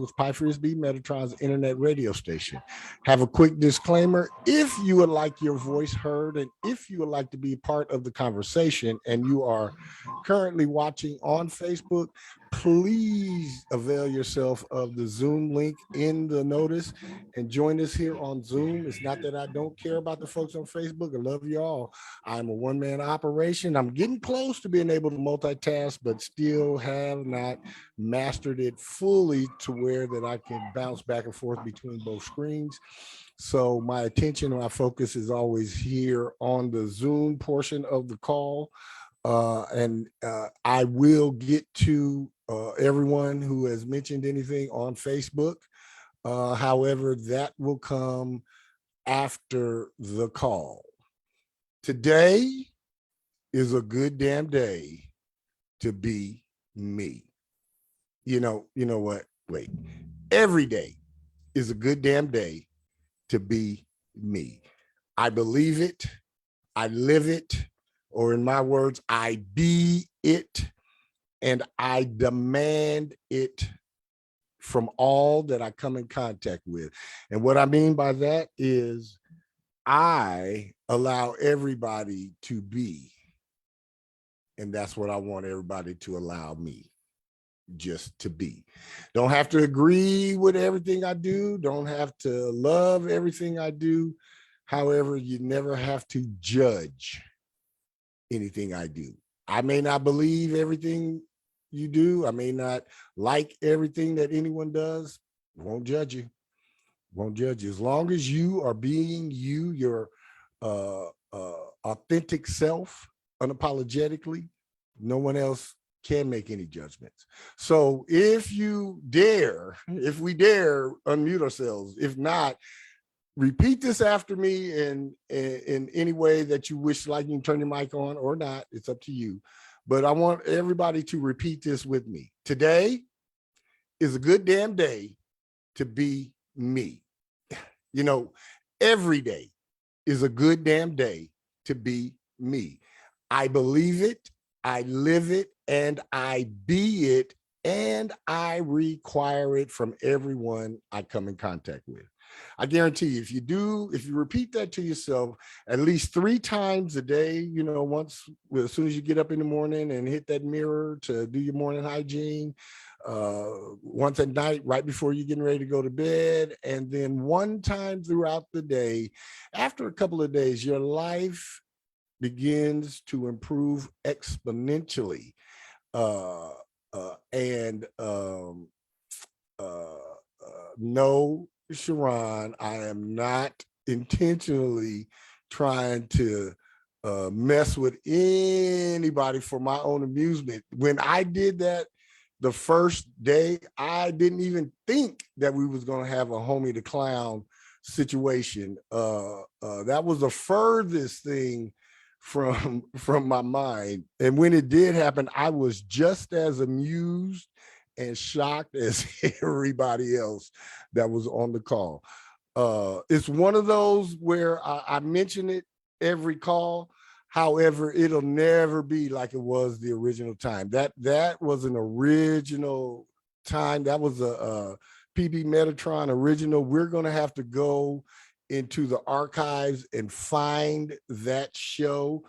with Pi Frisbee, Metatron's internet radio station. Have a quick disclaimer. If you would like your voice heard and if you would like to be part of the conversation and you are currently watching on Facebook, please avail yourself of the Zoom link in the notice and join us here on Zoom. It's not that I don't care about the folks on Facebook. I love you all. I'm a one-man operation. I'm getting close to being able to multitask, but still have not mastered it fully to where that I can bounce back and forth between both screens. So my attention, my focus is always here on the Zoom portion of the call. And I will get to everyone who has mentioned anything on Facebook. However, that will come after the call. Today is a good damn day to be me. You know what? Wait. Every day is a good damn day to be me. I believe it. I live it. Or in my words, I be it. And I demand it from all that I come in contact with. And what I mean by that is I allow everybody to be. And that's what I want everybody to allow me, just to be. Don't have to agree with everything I do. Don't have to love everything I do. However, you never have to judge anything I do. I may not believe everything you do. I may not like everything that anyone does. Won't judge you. Won't judge you. As long as you are being you, your authentic self, unapologetically, no one else can make any judgments. So if we dare unmute ourselves, if not, repeat this after me in any way that you wish, like you can turn your mic on or not, it's up to you. But I want everybody to repeat this with me. Today is a good damn day to be me. You know, every day is a good damn day to be me. I believe it, I live it, and I be it, and I require it from everyone I come in contact with. I guarantee you, if you repeat that to yourself at least 3 times a day, once, as soon as you get up in the morning and hit that mirror to do your morning hygiene, once at night, right before you're getting ready to go to bed, and then 1 time throughout the day, after a couple of days, your life begins to improve exponentially. No, Sharon, I am not intentionally trying to mess with anybody for my own amusement. When I did that the first day, I didn't even think that we was going to have a homie the clown situation. That was the furthest thing from my mind. And when it did happen, I was just as amused and shocked as everybody else that was on the call. It's one of those where I mention it every call. However, it'll never be like it was the original time. That was an original time. That was a PB Metatron original. We're going to have to go into the archives and find that show.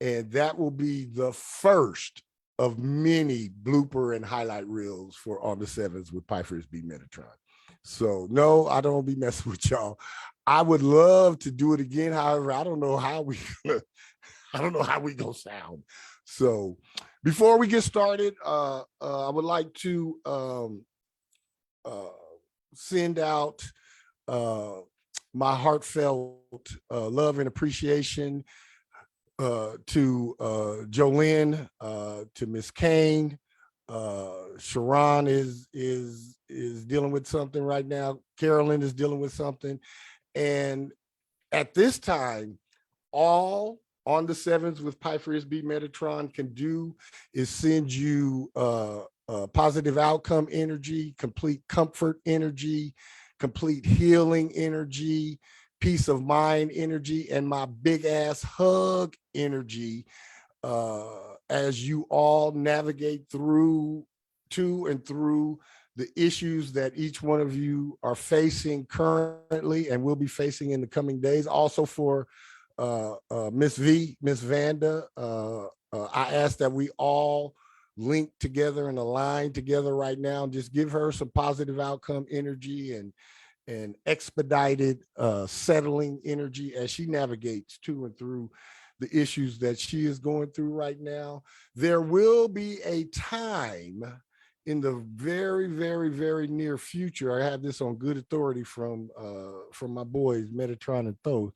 And that will be the first of many blooper and highlight reels for On the Sevens with Pi Frisbee Metatron. So no, I don't be messing with y'all. I would love to do it again. However, I don't know how we gonna sound. So before we get started, I would like to send out my heartfelt love and appreciation to Jolene, to Miss Kane. Sharon is dealing with something right now. Carolyn is dealing with something. And at this time, all On the Sevens with Pi Frisbee Metatron can do is send you positive outcome energy, complete comfort energy, complete healing energy, peace of mind energy, and my big ass hug energy as you all navigate through the issues that each one of you are facing currently and will be facing in the coming days. Also for Miss Vanda, I ask that we all link together and align together right now. Just give her some positive outcome energy and expedited settling energy as she navigates to and through the issues that she is going through right now. There will be a time in the very, very, very near future. I have this on good authority from my boys, Metatron and Thoth,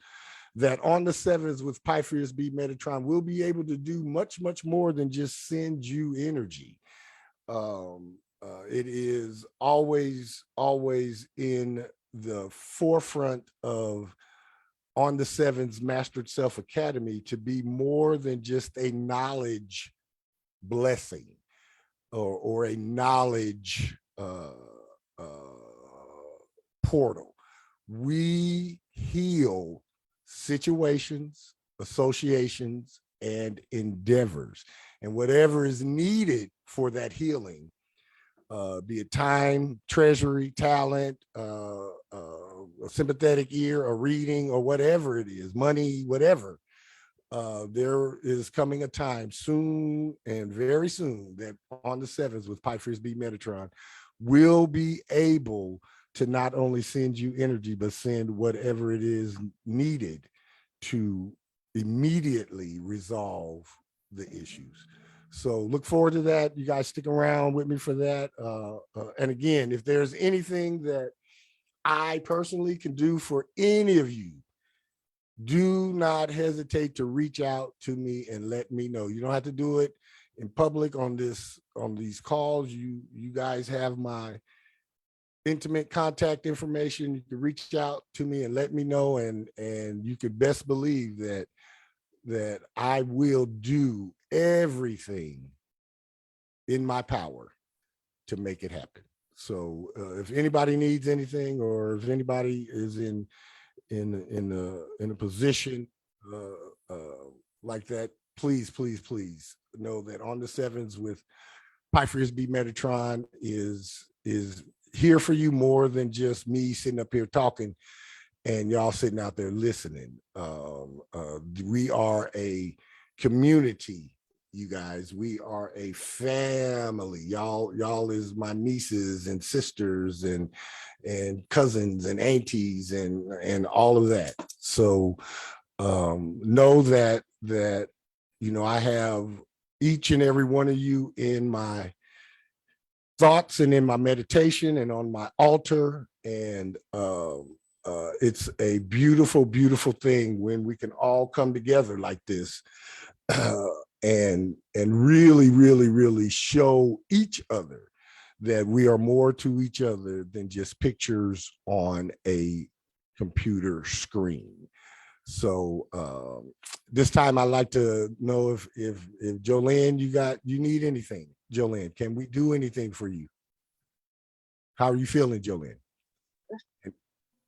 that on the 7th with Pythias B Metatron, we'll be able to do much, much more than just send you energy. It is always, always in the forefront of on the 7's Mastered Self Academy to be more than just a knowledge blessing or a knowledge portal. We heal situations, associations, and endeavors, and whatever is needed for that healing, be it time, treasury, talent, a sympathetic ear, a reading, or whatever it is, money, whatever. There is coming a time soon and very soon that on the 7th with Pythias B Metatron, we'll be able to not only send you energy, but send whatever it is needed to immediately resolve the issues. So look forward to that. You guys stick around with me for that. And again, if there's anything that I personally can do for any of you, do not hesitate to reach out to me and let me know. You don't have to do it in public on these calls. You guys have my intimate contact information. You can reach out to me and let me know, and you could best believe that I will do everything in my power to make it happen. So if anybody needs anything, or if anybody is in a position like that, please know that on the 7s with Pythias B Metatron is here for you more than just me sitting up here talking and y'all sitting out there listening. We are a community, you guys. We are a family. Y'all is my nieces and sisters and cousins and aunties and all of that. So know that I have each and every one of you in my thoughts and in my meditation and on my altar. And it's a beautiful, beautiful thing when we can all come together like this and really, really, really show each other that we are more to each other than just pictures on a computer screen. So this time I'd like to know if Jolene, you need anything. Jolene, can we do anything for you? How are you feeling, Jolene?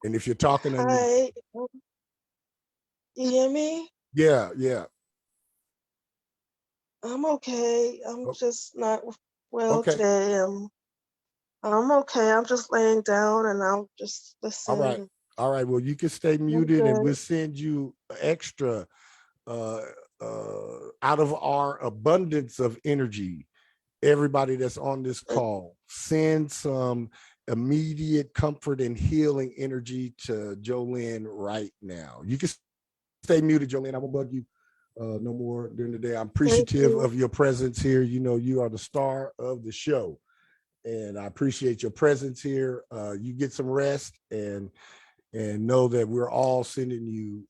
And if you're talking, hi, you hear me? Yeah. I'm okay. I'm just not well Okay. today. I'm okay. I'm just laying down and I'll just listen. All right. Well, you can stay muted and we'll send you extra out of our abundance of energy. Everybody that's on this call, send some immediate comfort and healing energy to Jolene right now. You can stay muted, Jolene. I won't bug you no more during the day. I'm appreciative of your presence here. You know, you are the star of the show, and I appreciate your presence here. You get some rest and know that we're all sending you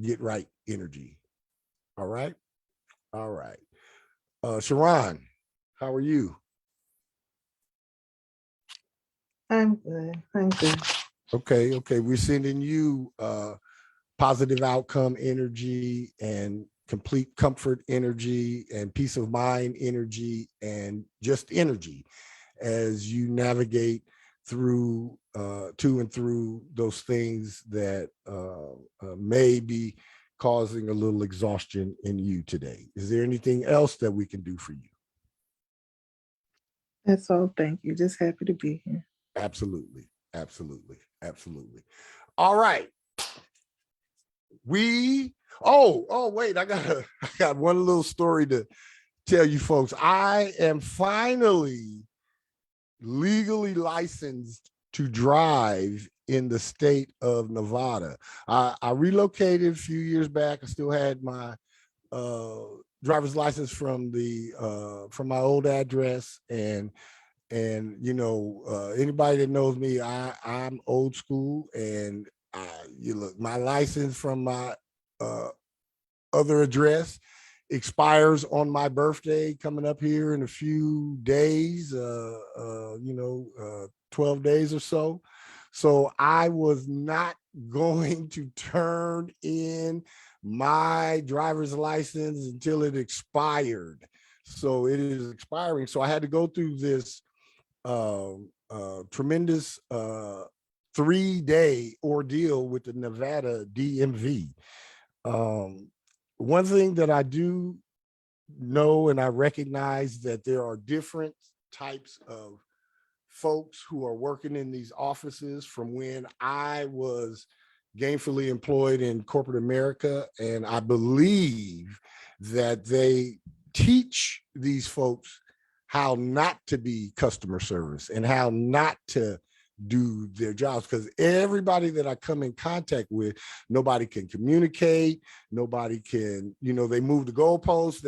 get right energy. All right. Sharon, how are you? I'm good. Okay. We're sending you positive outcome energy and complete comfort energy and peace of mind energy and just energy as you navigate through to and through those things that may be causing a little exhaustion in you today. Is there anything else that we can do for you? That's all. Thank you. Just happy to be here. Absolutely. Absolutely. Absolutely. All right. Wait, I got one little story to tell you folks. I am finally legally licensed to drive in the state of Nevada. I relocated a few years back. I still had my driver's license from my old address, and anybody that knows me, I'm old school, and you look, my license from my other address expires on my birthday coming up here in a few days, 12 days or so. So I was not going to turn in my driver's license until it expired. So it is expiring. So I had to go through this tremendous 3-day ordeal with the Nevada DMV. One thing that I do know, and I recognize, that there are different types of folks who are working in these offices from when I was gainfully employed in corporate America. And I believe that they teach these folks how not to be customer service and how not to do their jobs, because everybody that I come in contact with, nobody can communicate, nobody can, they move the goalposts,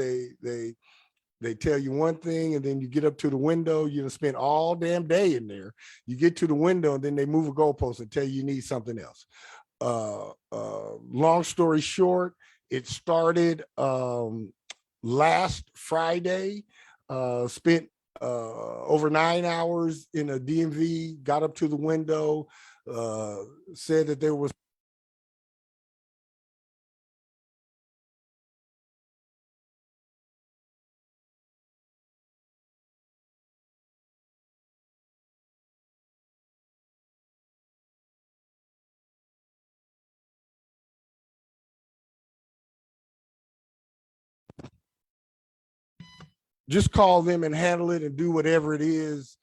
they tell you one thing, and then you get up to the window, spend all damn day in there, you get to the window, and then they move a goalpost and tell you need something else. Long story short, it started last Friday, spent over 9 hours in a DMV, got up to the window, said that there was just call them and handle it and do whatever it is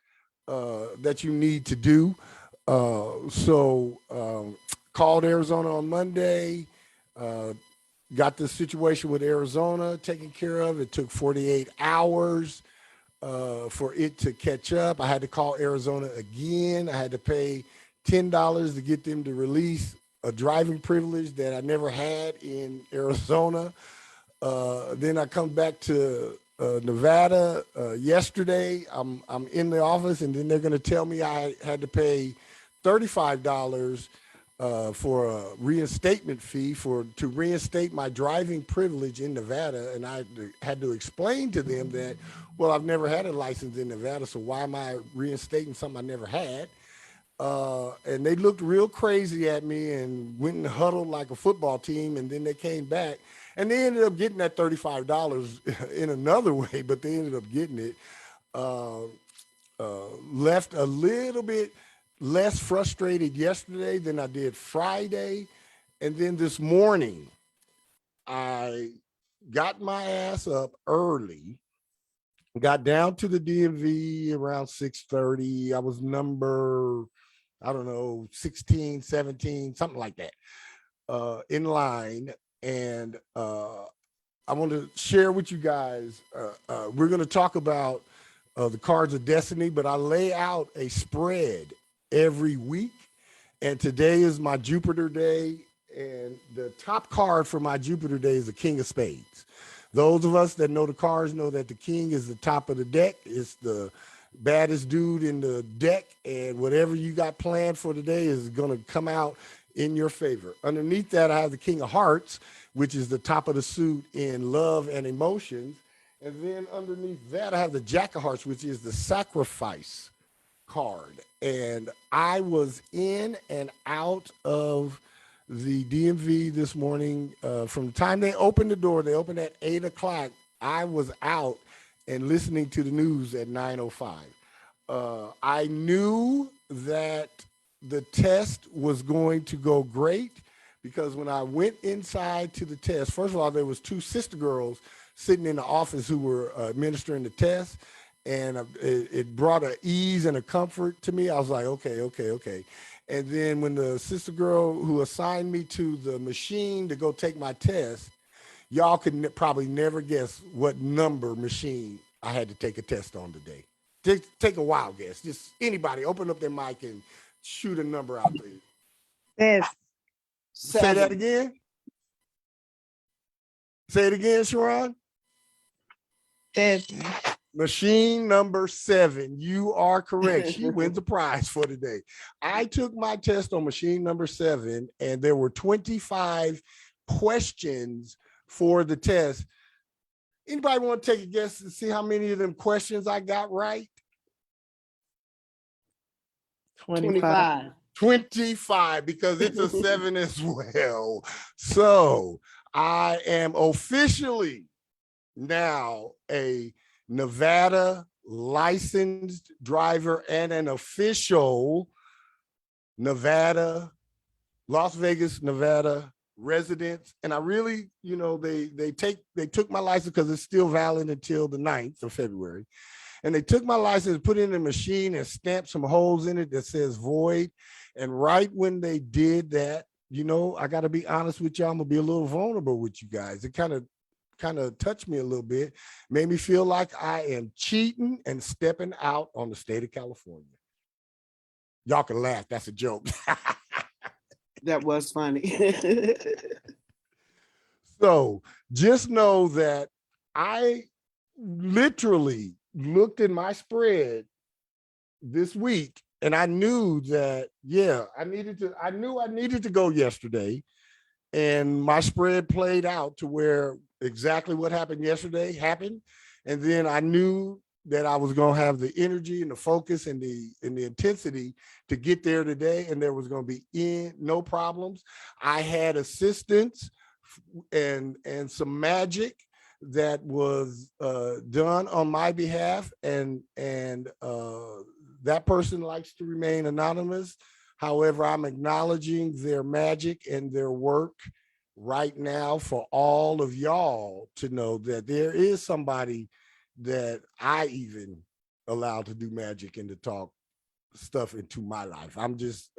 that you need to do. Called Arizona on Monday, got the situation with Arizona taken care of. It took 48 hours for it to catch up. I had to call Arizona again. I had to pay $10 to get them to release a driving privilege that I never had in Arizona. Then I come back to Nevada yesterday. I'm in the office, and then they're going to tell me I had to pay $35 for a reinstatement fee to reinstate my driving privilege in Nevada. And I had to explain to them that, well, I've never had a license in Nevada, so why am I reinstating something I never had? And they looked real crazy at me and went and huddled like a football team. And then they came back, and they ended up getting that $35 in another way, but they ended up getting it. Left a little bit less frustrated yesterday than I did Friday. And then this morning, I got my ass up early, got down to the DMV around 6:30. I was number, I don't know, 16, 17, something like that, in line. And I want to share with you guys, we're going to talk about the cards of destiny, but I lay out a spread every week. And today is my Jupiter day. And the top card for my Jupiter day is the King of Spades. Those of us that know the cards know that the king is the top of the deck. It's the baddest dude in the deck. And whatever you got planned for today is going to come out in your favor. Underneath that, I have the King of Hearts, which is the top of the suit in love and emotions. And then underneath that, I have the Jack of Hearts, which is the sacrifice card. And I was in and out of the DMV this morning. From the time they opened the door, they opened at 8 o'clock. I was out and listening to the news at 9:05. I knew that the test was going to go great, because when I went inside to the test, first of all, there was two sister girls sitting in the office who were administering the test. and it brought an ease and a comfort to me. I was like, okay. And then when the sister girl who assigned me to the machine to go take my test, y'all could probably never guess what number machine I had to take a test on today. Just take a wild guess. Just anybody open up their mic and shoot a number out there. That's Say that again. Say it again, Sharon. 7. Machine number 7. You are correct. She wins a prize for today. I took my test on machine number 7, and there were 25 questions for the test. Anybody want to take a guess and see how many of them questions I got right? 25. 25, because it's a 7 as well. So I am officially now a Nevada licensed driver and an official Nevada, Las Vegas, Nevada resident. And I really, they took my license because it's still valid until the 9th of February. And they took my license, put it in a machine and stamped some holes in it that says void. And right when they did that, I got to be honest with y'all, I'm gonna be a little vulnerable with you guys. It kind of touched me a little bit, made me feel like I am cheating and stepping out on the state of California. Y'all can laugh, that's a joke. That was funny. So just know that I literally looked in my spread this week, and I knew that, I knew I needed to go yesterday, and my spread played out to where exactly what happened yesterday happened. And then I knew that I was going to have the energy and the focus and the intensity to get there today, and there was going to be no problems. I had assistance and some magic that was done on my behalf, and that person likes to remain anonymous. However, I'm acknowledging their magic and their work right now for all of y'all to know that there is somebody that I even allowed to do magic and to talk stuff into my life. I'm just,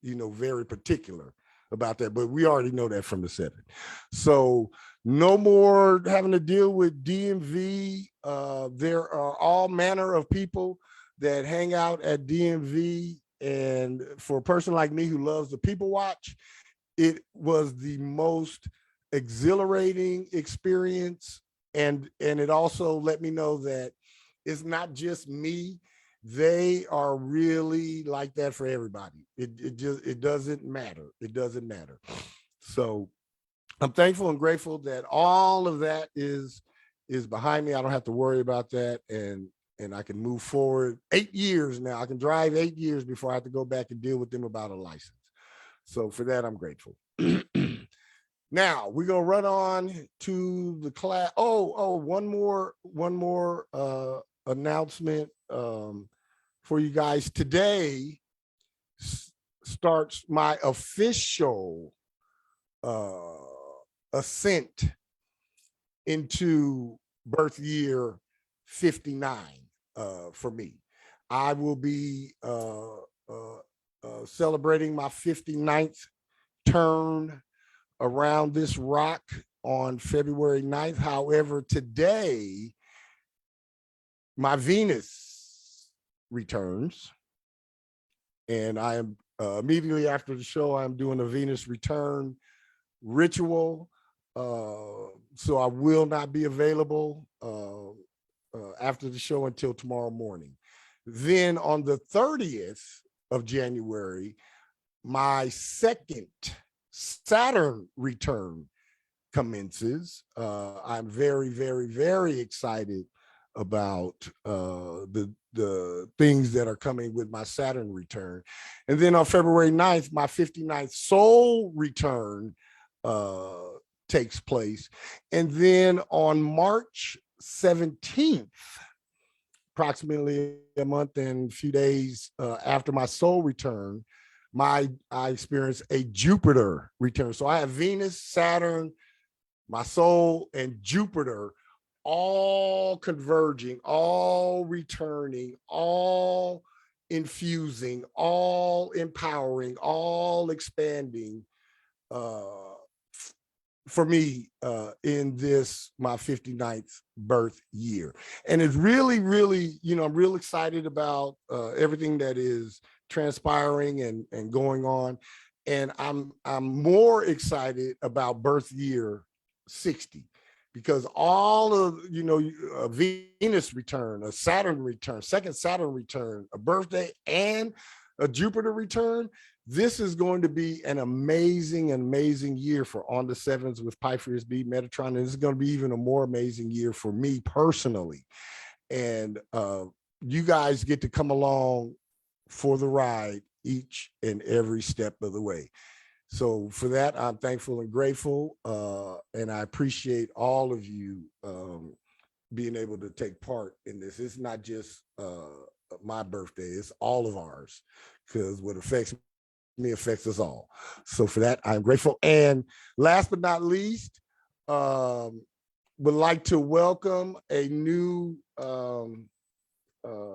very particular about that, but we already know that from the 7. So no more having to deal with DMV. There are all manner of people that hang out at DMV. And for a person like me who loves the people watch, it was the most exhilarating experience. And it also let me know that it's not just me. They are really like that for everybody. It doesn't matter. It doesn't matter. So I'm thankful and grateful that all of that is behind me. I don't have to worry about that. And I can move forward 8 years now. I can drive 8 years before I have to go back and deal with them about a license. So for that, I'm grateful. Now we're gonna run on to the class. One more announcement for you guys. Today starts my official ascent into birth year 59 for me. I will be celebrating my 59th turn around this rock on February 9th. However, today, my Venus returns, and I am immediately after the show, I'm doing a Venus return ritual. So I will not be available after the show until tomorrow morning. Then on the 30th of January, my second Saturn return commences. I'm very, very, very excited about the things that are coming with my Saturn return. And then on February 9th, my 59th soul return takes place. And then on March 17th, approximately a month and a few days after my soul return, I experienced a Jupiter return. So I have Venus, Saturn, my soul, and Jupiter all converging, all returning, all infusing, all empowering, all expanding for me in this, my 59th birth year. And it's really, really, I'm real excited about everything that is transpiring and going on. And I'm more excited about birth year 60, because all of, a Venus return, a Saturn return, second Saturn return, a birthday, and a Jupiter return. This is going to be an amazing year for On the Sevens with Pythias B, Metatron. And this is going to be even a more amazing year for me personally. And you guys get to come along for the ride each and every step of the way. So for that, I'm thankful and grateful. And I appreciate all of you being able to take part in this. It's not just my birthday, it's all of ours, because what affects me affects us all. So for that, I'm grateful. And last but not least, would like to welcome a new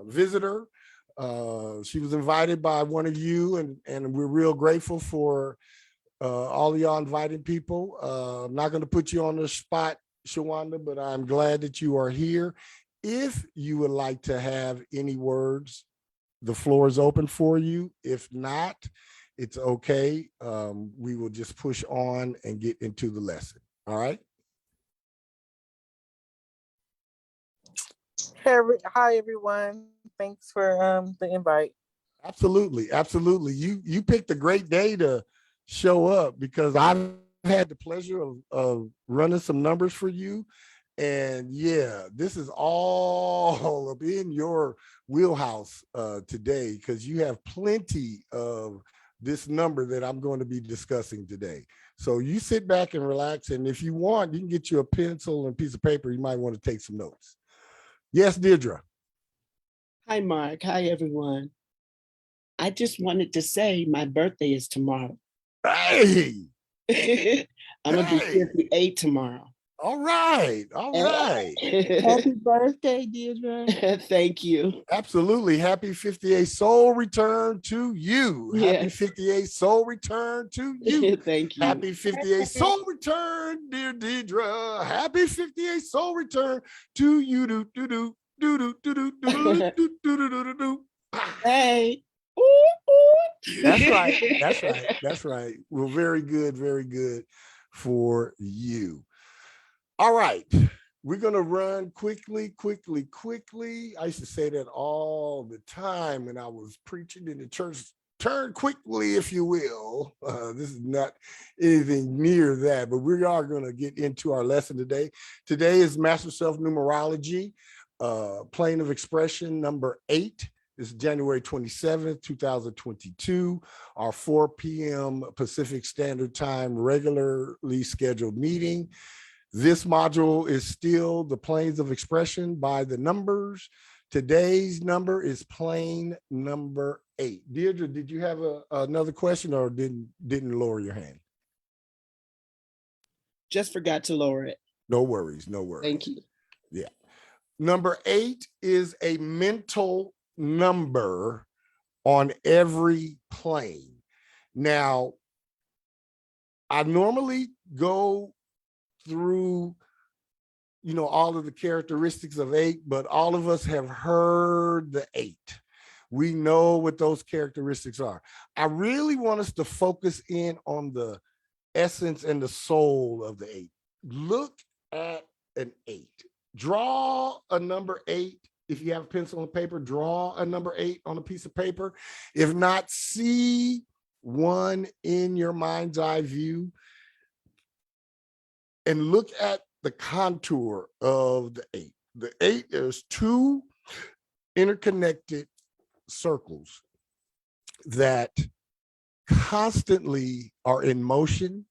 visitor. She was invited by one of you, and we're real grateful for all of y'all inviting people. I'm not going to put you on the spot, Shawanda, but I'm glad that you are here. If you would like to have any words, the floor is open for you. If not, it's okay. We will just push on and get into the lesson. All right. Hi, everyone. Thanks for the invite. Absolutely. You picked a great day to show up, because I've had the pleasure of running some numbers for you. And yeah, this is all up in your wheelhouse today, because you have plenty of this number that I'm going to be discussing today. So you sit back and relax. And if you want, you can get you a pencil and a piece of paper. You might want to take some notes. Yes, Deirdre. Hi, Mark. Hi, everyone. I just wanted to say my birthday is tomorrow. Hey. I'm going to be 58 tomorrow. All right. Happy birthday, Deirdre. Thank you. Absolutely. Happy 58 soul return to you. Yes. Happy 58 soul return to you. Thank you. Happy 58 soul return, dear Deidre. Happy 58 soul return to you. Do do do do do do do do do do do do. Hey. That's right. Well, very good for you. All right. We're going to run quickly. I used to say that all the time when I was preaching in the church. Turn quickly, if you will. This is not anything near that, but we are going to get into our lesson today. Today is Master Self Numerology, Plane of Expression number 8. This is January 27th, 2022, our 4 p.m. Pacific Standard Time regularly scheduled meeting. This module is still the Planes of Expression by the numbers. Today's number is plane number 8. Deirdre, did you have another question, or didn't lower your hand? Just forgot to lower it. No worries. Thank you. Yeah. Number 8 is a mental number on every plane. Now, I normally go through all of the characteristics of 8, but all of us have heard the 8. We know what those characteristics are. I really want us to focus in on the essence and the soul of the 8. Look at an 8. Draw a number 8. If you have a pencil and paper, draw a number 8 on a piece of paper. If not, see one in your mind's eye view and look at the contour of the 8. The 8 is 2 interconnected circles that constantly are in motion,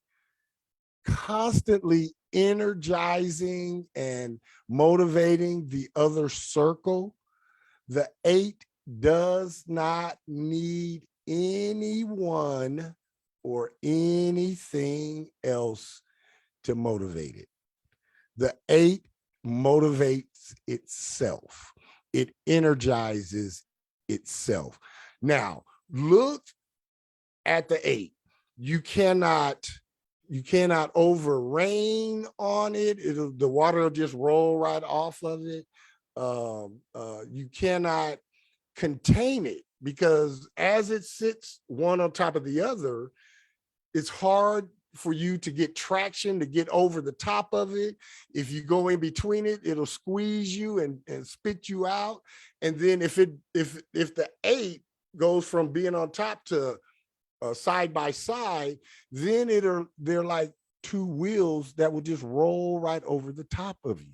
constantly energizing and motivating the other circle. The 8 does not need anyone or anything else to motivate it. The 8 motivates itself. It energizes itself. Now, look at the 8. You cannot over rain on it. The water will just roll right off of it. You cannot contain it, because as it sits one on top of the other, it's hard for you to get traction, to get over the top of it. If you go in between it, it'll squeeze you and spit you out. And then if the 8 goes from being on top to side by side, then they're like two wheels that will just roll right over the top of you.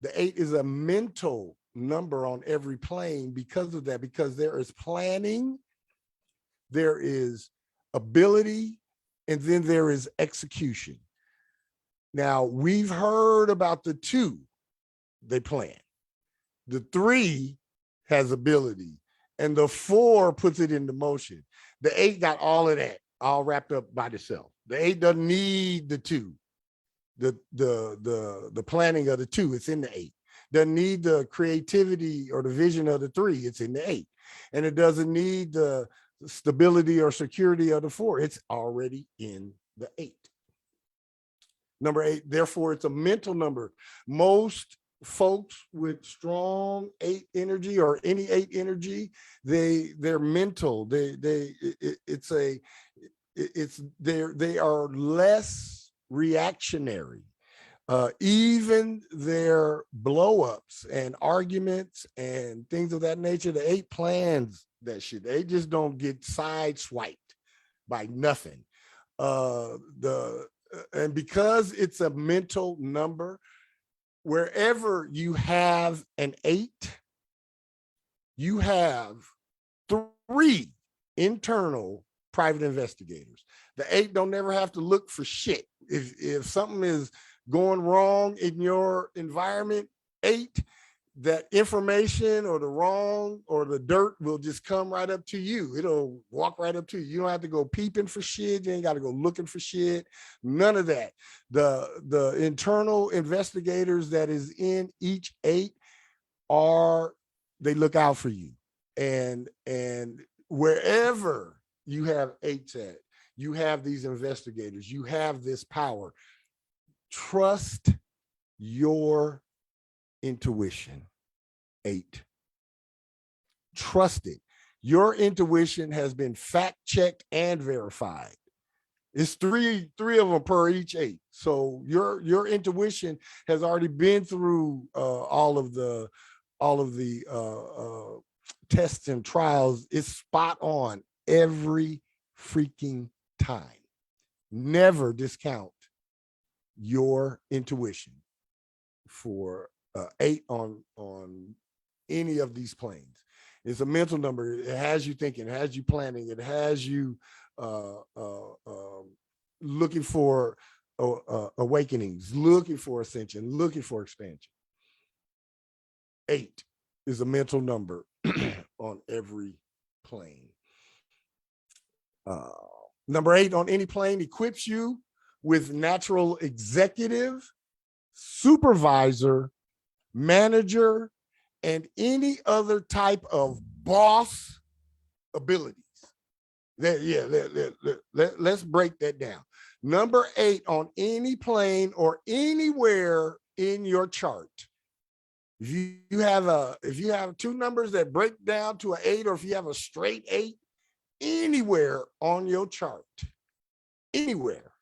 The 8 is a mental number on every plane because of that, because there is planning, there is ability, and then there is execution. Now, we've heard about the 2, they plan. The 3 has ability, and the 4 puts it into motion. The 8 got all of that all wrapped up by itself. The 8 doesn't need the 2. The planning of the 2, it's in the 8. Doesn't need the creativity or the vision of the 3, it's in the 8. And it doesn't need the stability or security of the 4, it's already in the 8. Number 8, therefore, it's a mental number. Most folks with strong 8 energy or any 8 energy, they're mental. They are less reactionary. Even their blow-ups and arguments and things of that nature, the 8 plans that shit. They just don't get sideswiped by nothing. And because it's a mental number, wherever you have an 8, you have 3 internal private investigators. The 8 don't never have to look for shit. If something is going wrong in your environment, 8, that information or the wrong or the dirt will just come right up to you. It'll walk right up to you. You don't have to go peeping for shit. You ain't got to go looking for shit. None of that. The internal investigators that is in each 8 they look out for you. And wherever you have 8s at, you have these investigators, you have this power. Trust your intuition. 8. Trust it. Your intuition has been fact-checked and verified. It's three of them per each 8. So your intuition has already been through all of the tests and trials. It's spot on every freaking time. Never discount your intuition for 8 on any of these planes. It's a mental number. It has you thinking, it has you planning, it has you looking for awakenings, looking for ascension, looking for expansion. 8 is a mental number on every plane. Number 8 on any plane equips you with natural executive, supervisor, manager, and any other type of boss abilities. Let's break that down. Number 8 on any plane or anywhere in your chart. If you have 2 numbers that break down to an 8, or if you have a straight 8, anywhere on your chart, anywhere,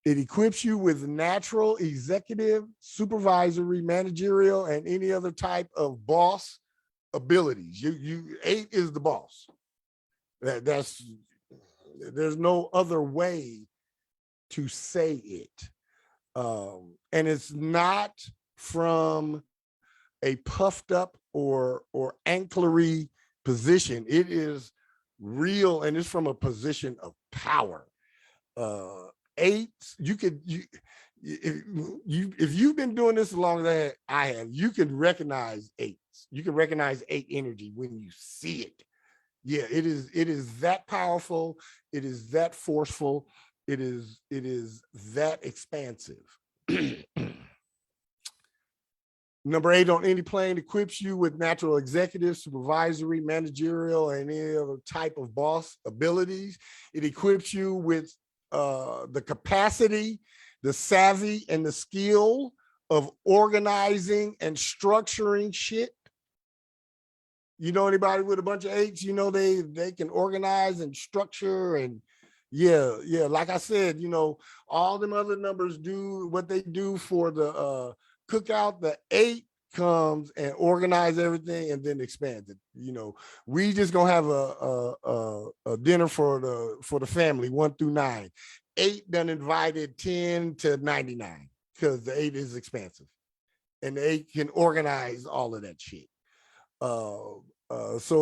it equips you with natural executive, supervisory, managerial, and any other type of boss abilities. 8 is the boss. There's no other way to say it. And it's not from a puffed up or ancillary position. It is real, and it's from a position of power. 8, if you've been doing this as long as I have, you can recognize 8s. You can recognize 8 energy when you see it. Yeah, it is that powerful. It is that forceful. It is that expansive. Number 8 on any plane equips you with natural executive, supervisory, managerial, and any other type of boss abilities. It equips you with the capacity, the savvy, and the skill of organizing and structuring shit. You know anybody with a bunch of 8s, you know, they can organize and structure and yeah. Like I said, you know, all them other numbers do what they do for the cookout. The 8 comes and organize everything and then expands it. You know, we just gonna have a dinner for the family 1 through 9. 8 done invited 10 to 99 because the 8 is expansive and the 8 can organize all of that shit. So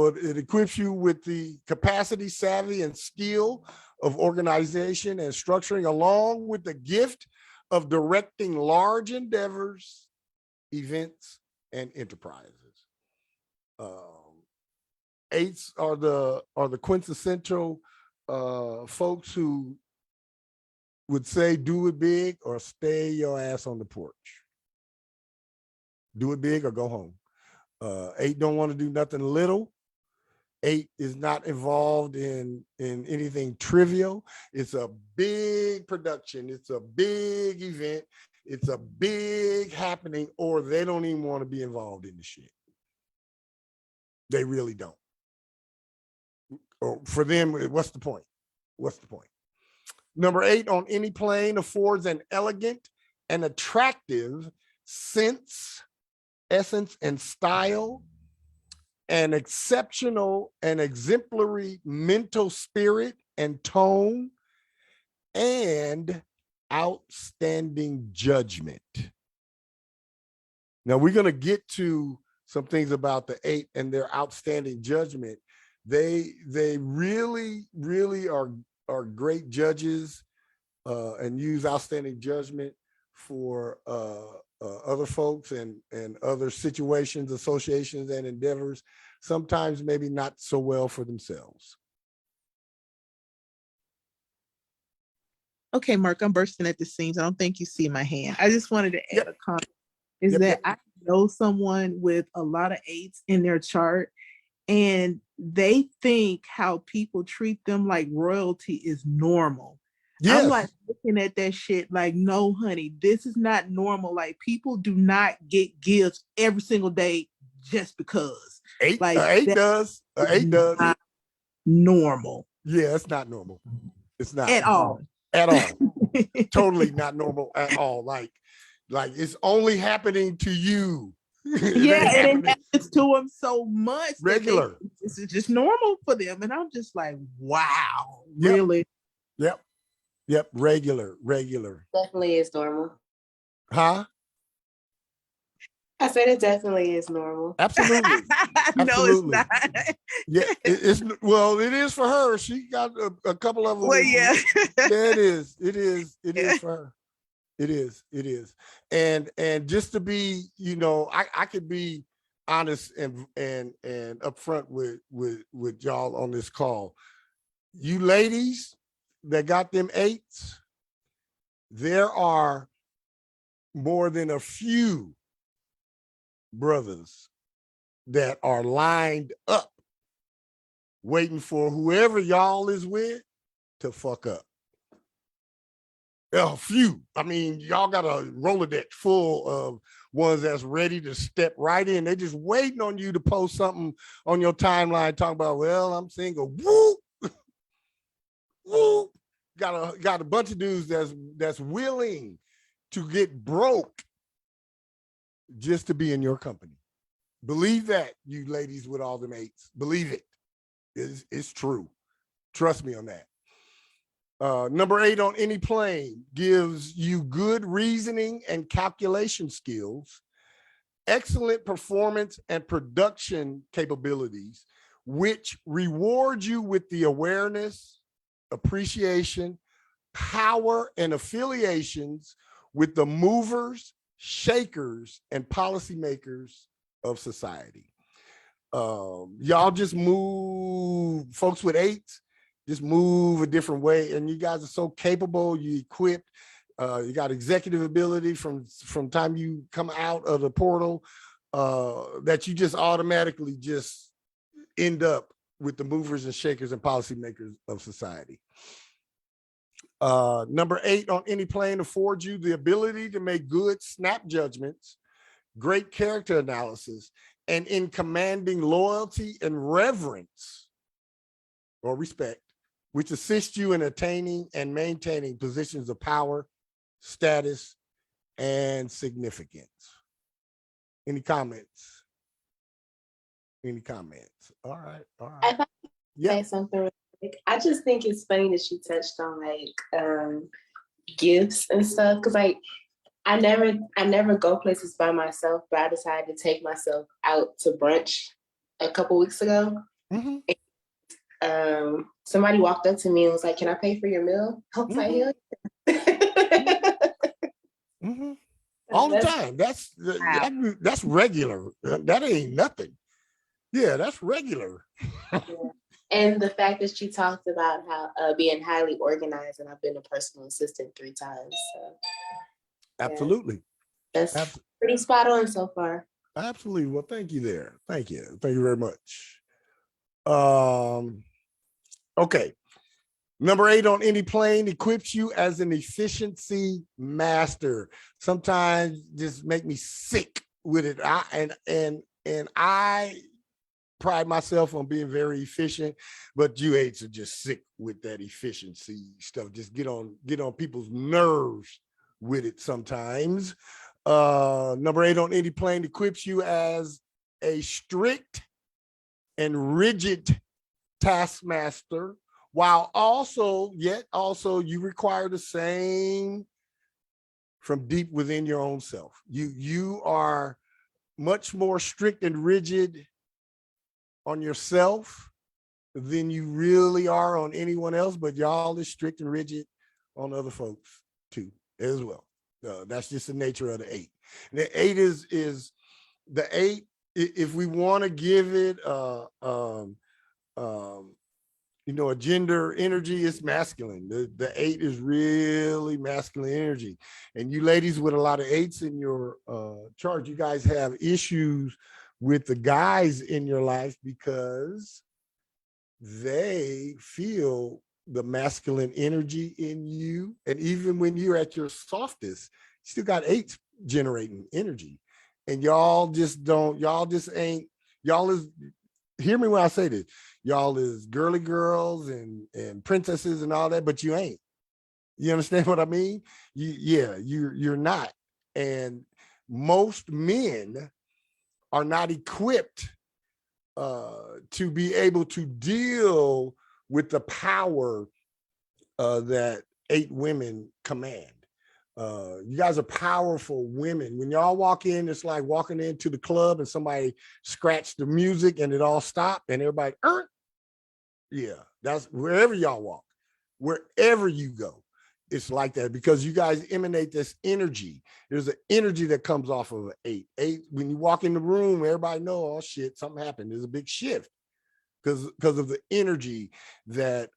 it equips you with the capacity, savvy, and skill of organization and structuring, along with the gift of directing large endeavors, events, and enterprises. 8s are the quintessential folks who would say, do it big or stay your ass on the porch. Do it big or go home. 8 don't want to do nothing little. 8 is not involved in anything trivial. It's a big production. It's a big event. It's a big happening, or they don't even want to be involved in the shit. They really don't. Or for them, what's the point? What's the point? Number 8 on any plane affords an elegant and attractive sense, essence, and style, an exceptional and exemplary mental spirit and tone, and outstanding judgment. Now we're going to get to some things about the 8 and their outstanding judgment. They really are great judges and use outstanding judgment for other folks and other situations, associations, and endeavors, sometimes maybe not so well for themselves. Okay, Mark, I'm bursting at the seams. I don't think you see my hand. I just wanted to add a comment. I know someone with a lot of 8s in their chart, and they think how people treat them like royalty is normal. Yes. I'm like looking at that shit like, no, honey, this is not normal. Like, people do not get gifts every single day just because. 8 like 8 does. 8 does. Not normal. Yeah, it's not normal. It's not at all. At all. Totally not normal at all. Like it's only happening to you. Yeah, and it happens to them so much. Regular. This is just normal for them. And I'm just like, wow, really? Yep. Regular. Definitely is normal. Huh? I said it definitely is normal. Absolutely. No, it's not. Yeah, it is for her. She got a couple of them. Well, yeah. Yeah, it is. It is for her. It is. And just to be, you know, I could be honest and upfront with y'all on this call. You ladies that got them 8s, there are more than a few brothers that are lined up waiting for whoever y'all is with to fuck up. A few. I mean, y'all got a Rolodex full of ones that's ready to step right in. They're just waiting on you to post something on your timeline talking about, well, I'm single. Whoop. Whoop. Got a bunch of dudes that's willing to get broke just to be in your company. Believe that, you ladies with all them 8s. Believe it. It's true. Trust me on that. Number 8 on any plane gives you good reasoning and calculation skills, excellent performance and production capabilities, which reward you with the awareness, appreciation, power, and affiliations with the movers, shakers, and policymakers of society. Y'all just move, folks with 8s, just move a different way. And you guys are so capable, you equipped. You got executive ability from time you come out of the portal, that you just automatically just end up with the movers and shakers and policymakers of society. Number 8 on any plane affords you the ability to make good snap judgments, great character analysis, and in commanding loyalty and reverence or respect, which assists you in attaining and maintaining positions of power, status, and significance. Any comments? Any comments? All right. If I Yeah. say something real quick, I just think it's funny that you touched on gifts and stuff, because I never go places by myself, but I decided to take myself out to brunch a couple weeks ago. Mm-hmm. Somebody walked up to me and was like, "Can I pay for your meal?" I was like, "Hell yeah." Mm-hmm. All the time. That's regular. That ain't nothing. Yeah, that's regular. Yeah. And the fact that she talked about how being highly organized, and I've been a personal assistant 3 times. So Absolutely. yeah, that's pretty spot on so far. Absolutely. Well, thank you there. Thank you. Thank you very much. Okay. Number 8 on any plane equips you as an efficiency master. Sometimes just make me sick with it. I pride myself on being very efficient, but you 8s are just sick with that efficiency stuff. Just get on people's nerves with it sometimes. Number 8 on any plane equips you as a strict and rigid taskmaster, while also you require the same from deep within your own self. You are much more strict and rigid on yourself than you really are on anyone else, but y'all is strict and rigid on other folks too, as well. That's just the nature of the 8. And the 8 is the 8. If we want to give it a gender energy, it's masculine. The 8 is really masculine energy. And you ladies with a lot of 8s in your chart, you guys have issues with the guys in your life because they feel the masculine energy in you. And even when you're at your softest, you still got 8s generating energy. And y'all is, hear me when I say this, y'all is girly girls and princesses and all that, but you ain't. You understand what I mean? You're not. And most men are not equipped to be able to deal with the power that 8 women command. You guys are powerful women. When y'all walk in, it's like walking into the club and somebody scratched the music and it all stopped and everybody, yeah, that's wherever y'all walk, wherever you go, it's like that because you guys emanate this energy. There's an energy that comes off of an 8. 8, when you walk in the room, everybody know, oh shit, something happened. There's a big shift because of the energy that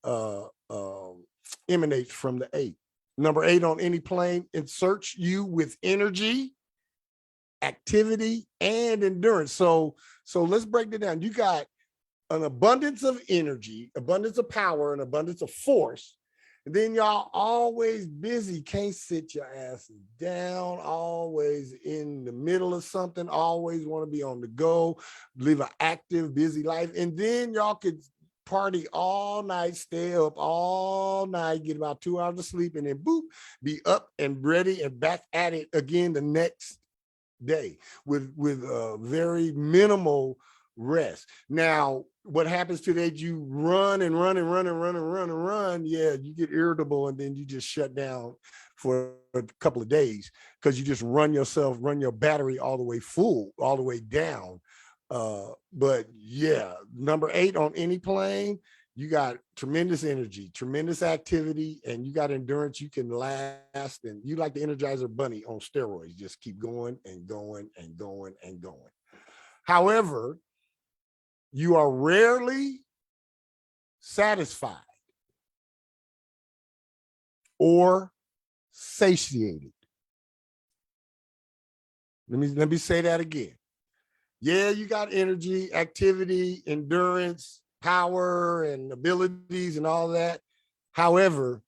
emanates from the 8. Number 8 on any plane inserts you with energy, activity, and endurance. So let's break it down. You got an abundance of energy, abundance of power, and abundance of force. And then y'all always busy, can't sit your asses down, always in the middle of something, always want to be on the go, live an active, busy life. And then y'all could party all night, stay up all night, get about 2 hours of sleep, and then boop, be up and ready and back at it again the next day with very minimal rest. Now, what happens today? You run and run and run and run and run and run. Yeah, you get irritable and then you just shut down for a couple of days because you just run your battery all the way full, all the way down. But yeah, number 8 on any plane, you got tremendous energy, tremendous activity, and you got endurance. You can last, and you like the Energizer Bunny on steroids. Just keep going and going and going and going. However, you are rarely satisfied or satiated. Let me say that again. Yeah, you got energy, activity, endurance, power, and abilities and all that. However,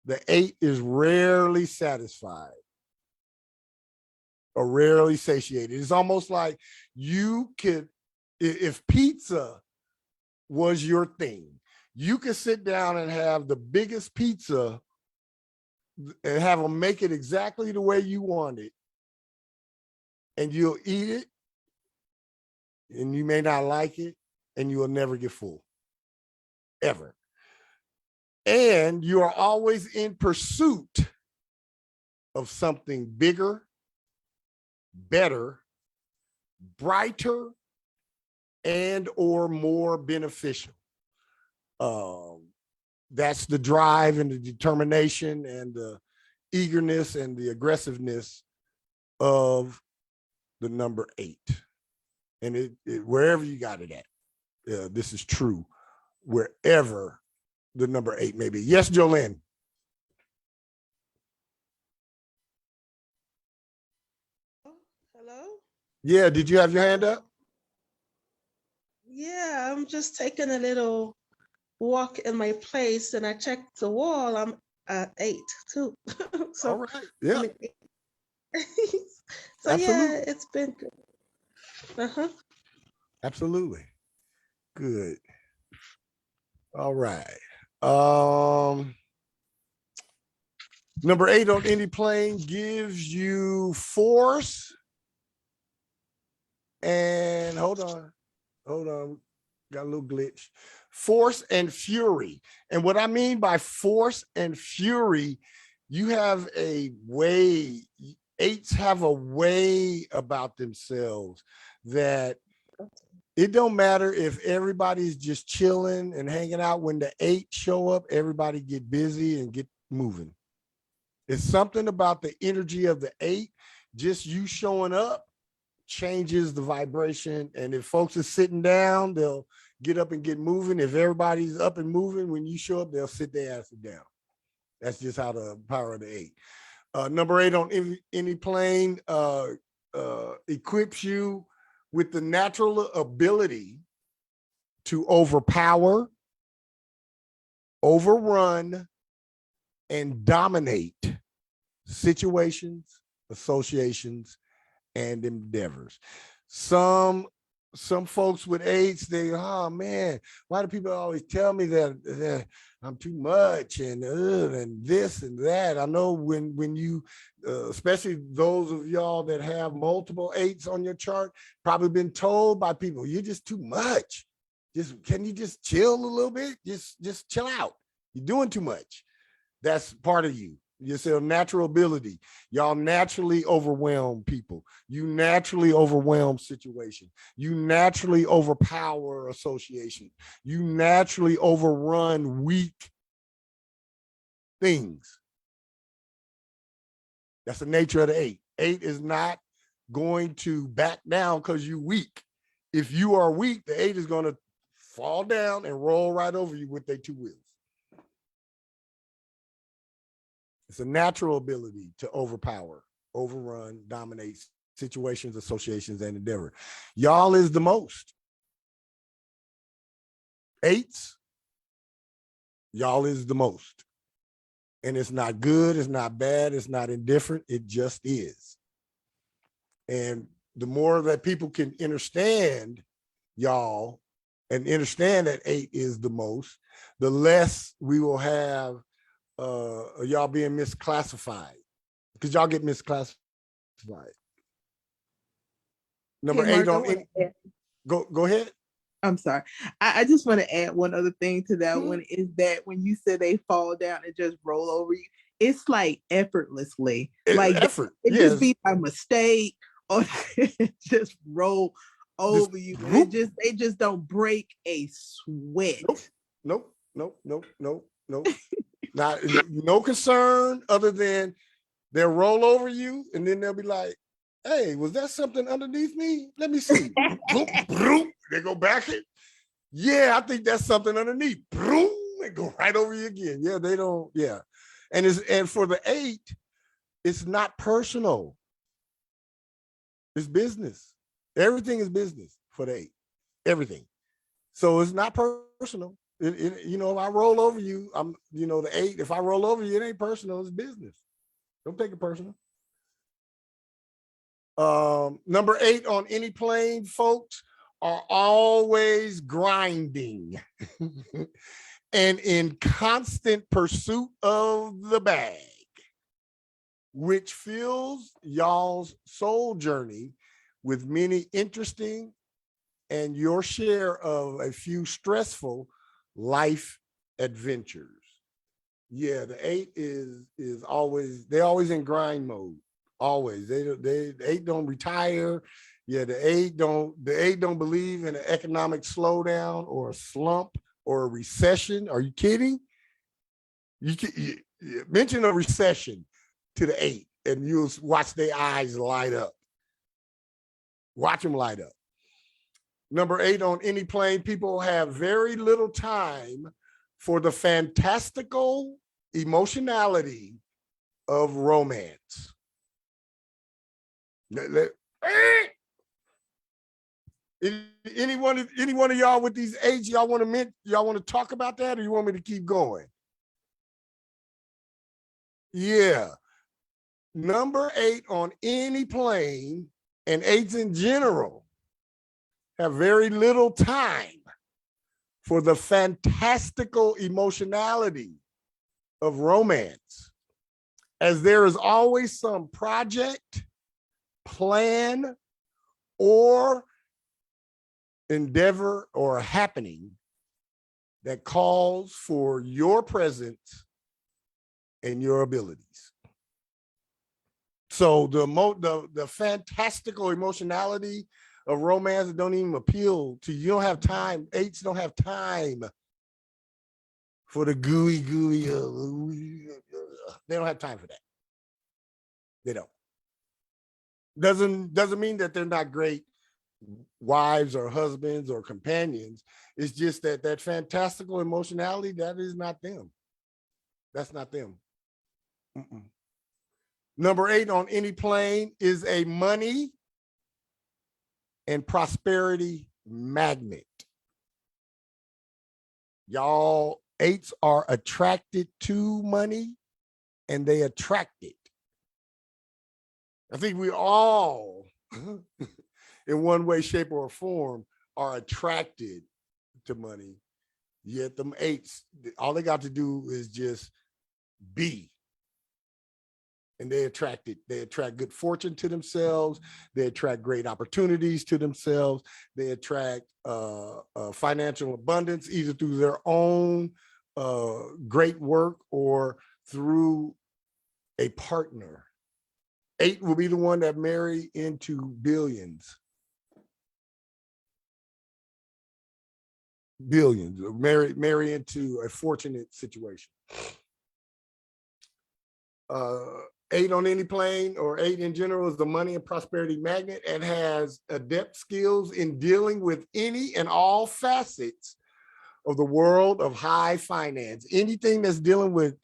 the 8 is rarely satisfied or rarely satiated. It's almost like you could, if pizza was your thing, you could sit down and have the biggest pizza and have them make it exactly the way you want it. And you'll eat it, and you may not like it, and you will never get full, ever. And you are always in pursuit of something bigger, better, brighter, and or more beneficial. That's the drive and the determination and the eagerness and the aggressiveness of the number 8. And it wherever you got it at, this is true, wherever the number 8 may be. Yes, Jolene. Hello? Yeah, did you have your hand up? Yeah, I'm just taking a little walk in my place and I checked the wall. I'm at 8 too. So, All right. Yeah, I mean, so absolutely. yeah, it's been good. Uh-huh. Absolutely. Good. All right. Number 8 on any plane gives you force and got a little glitch. Force and fury. And what I mean by force and fury, you have a way, 8s have a way about themselves that it don't matter if everybody's just chilling and hanging out. When the 8 show up, everybody get busy and get moving. It's something about the energy of the 8, just you showing up changes the vibration. And if folks are sitting down, they'll get up and get moving. If everybody's up and moving, when you show up, they'll sit their ass down. That's just how the power of the 8. Number 8 on any plane equips you with the natural ability to overpower, overrun, and dominate situations, associations, and endeavors. Some folks with 8s, they, oh man, why do people always tell me that I'm too much and this and that? I know when you, especially those of y'all that have multiple 8s on your chart, probably been told by people, you're just too much. Can you just chill a little bit? Just chill out. You're doing too much. That's part of you. It's a natural ability. Y'all naturally overwhelm people. You naturally overwhelm situations. You naturally overpower association. You naturally overrun weak things. That's the nature of the 8. 8 is not going to back down because you're weak. If you are weak, the 8 is going to fall down and roll right over you with their 2 wheels. It's a natural ability to overpower, overrun, dominate situations, associations, and endeavor. Y'all is the most. 8s, y'all is the most. And it's not good, it's not bad, it's not indifferent, it just is. And the more that people can understand y'all and understand that 8 is the most, the less we will have y'all being misclassified, because y'all get misclassified. Number Okay, 8 Mark, I on wanna add- go ahead. I'm sorry. I just want to add one other thing to that one, is that when you say they fall down and just roll over you, it's like effortlessly. Like Effort. it Yes. just be a mistake or just roll over you. And they just don't break a sweat. Nope. Not no concern other than they'll roll over you and then they'll be like, hey, was that something underneath me? Let me see. They go back it. Yeah, I think that's something underneath. They go right over you again. Yeah, they don't. Yeah. And for the 8, it's not personal. It's business. Everything is business for the 8. Everything. So it's not personal. If I roll over you, the 8. If I roll over you, it ain't personal. It's business. Don't take it personal. Number 8 on any plane, folks, are always grinding and in constant pursuit of the bag, which fills y'all's soul journey with many interesting and your share of a few stressful life adventures. Yeah, the 8 is always, they're always in grind mode. Always. The 8 don't retire. Yeah, the 8 don't believe in an economic slowdown or a slump or a recession. Are you kidding? You mention a recession to the 8 and you'll watch their eyes light up. Watch them light up. Number 8 on any plane, people have very little time for the fantastical emotionality of romance. Any one of y'all with these 8s, y'all want to talk about that, or you want me to keep going? Yeah. Number 8 on any plane, and 8s in general, have very little time for the fantastical emotionality of romance, as there is always some project, plan, or endeavor or happening that calls for your presence and your abilities. So the fantastical emotionality of romance don't even appeal to you. You don't have time. 8s don't have time for the gooey. They don't have time for that. They don't. Doesn't mean that they're not great wives or husbands or companions. It's just that fantastical emotionality, that is not them. That's not them. Mm-mm. Number 8 on any plane is a money and prosperity magnet. Y'all, 8s are attracted to money and they attract it. I think we all, in one way, shape, or form, are attracted to money. Yet them 8s, all they got to do is just be. And they attract it. They attract good fortune to themselves. They attract great opportunities to themselves. They attract financial abundance, either through their own great work or through a partner. 8 will be the one that marry into billions. Billions, marry into a fortunate situation. 8 on any plane, or 8 in general, is the money and prosperity magnet and has adept skills in dealing with any and all facets of the world of high finance. Anything that's dealing with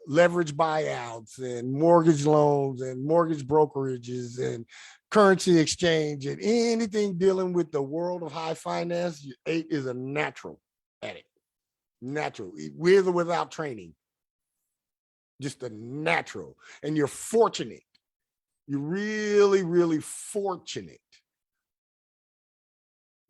leverage buyouts and mortgage loans and mortgage brokerages and currency exchange and anything dealing with the world of high finance, 8 is a natural at it. Natural, with or without training. Just a natural. And you're fortunate. You're really, really fortunate.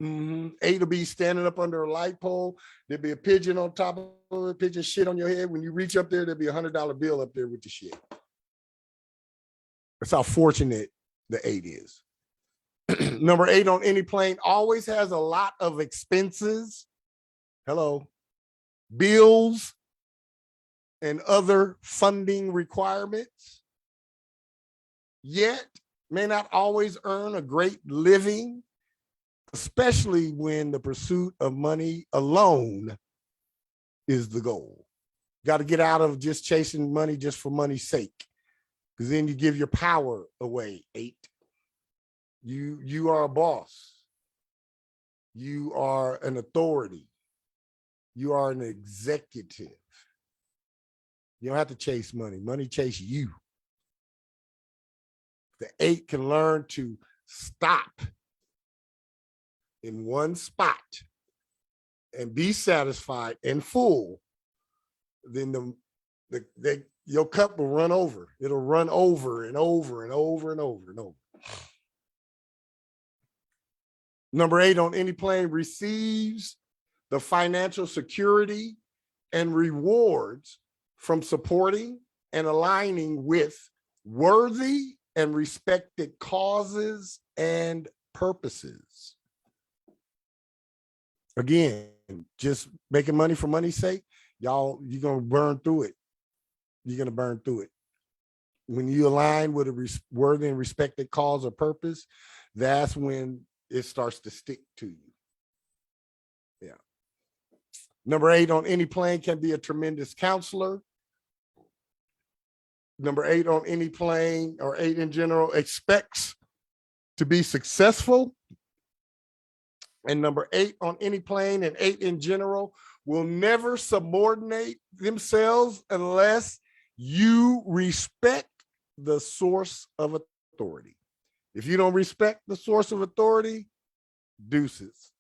8 will be standing up under a light pole. There'll be a pigeon on top of it, pigeon shit on your head. When you reach up there, there'll be $100 bill up there with the shit. That's how fortunate the 8 is. Number 8 on any plane always has a lot of expenses. Hello. Bills and other funding requirements. Yet may not always earn a great living, especially when the pursuit of money alone is the goal. Got to get out of just chasing money just for money's sake, because then you give your power away. 8. You are a boss. You are an authority. You are an executive. You don't have to chase money. Money chase you. The 8 can learn to stop in one spot and be satisfied and full, then your cup will run over. It'll run over and over and over and over and over. Number 8 on any plane receives the financial security and rewards from supporting and aligning with worthy and respected causes and purposes. Again, just making money for money's sake, y'all, you're going to burn through it. You're going to burn through it. When you align with a worthy and respected cause or purpose, that's when it starts to stick to you. Yeah. Number 8 on any plane can be a tremendous counselor. Number 8 on any plane, or 8 in general, expects to be successful. And number 8 on any plane and 8 in general will never subordinate themselves unless you respect the source of authority. If you don't respect the source of authority, deuces.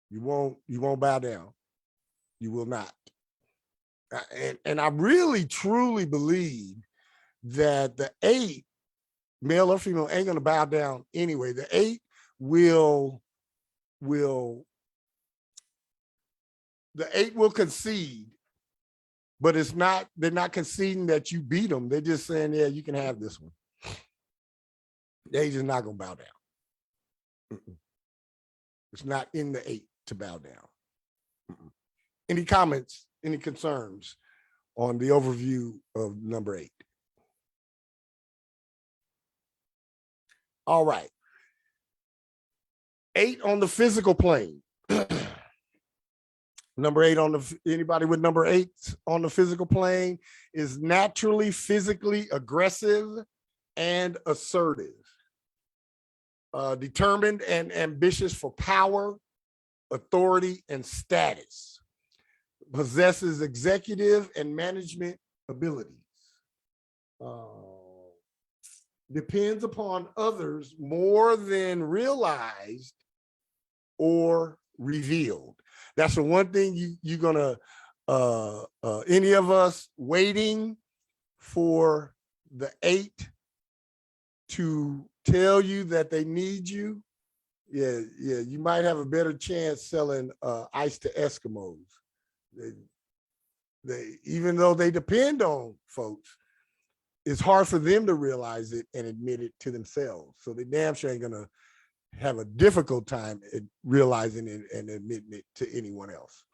You won't bow down. You will not. And I really truly believe that the 8, male or female, ain't gonna bow down anyway. The 8 will concede, but they're not conceding that you beat them. They're just saying, yeah, you can have this one. They just not gonna bow down. It's not in the 8 to bow down. Any comments, any concerns on the overview of number 8? All right. 8 on the physical plane. Number 8 anybody with number 8 on the physical plane is naturally physically aggressive and assertive, determined and ambitious for power, authority, and status, possesses executive and management abilities, depends upon others more than realized or revealed. That's the one thing you're gonna, any of us waiting for the 8 to tell you that they need you. Yeah, you might have a better chance selling ice to Eskimos. They even though they depend on folks, it's hard for them to realize it and admit it to themselves. So they damn sure ain't gonna have a difficult time at realizing it and admitting it to anyone else.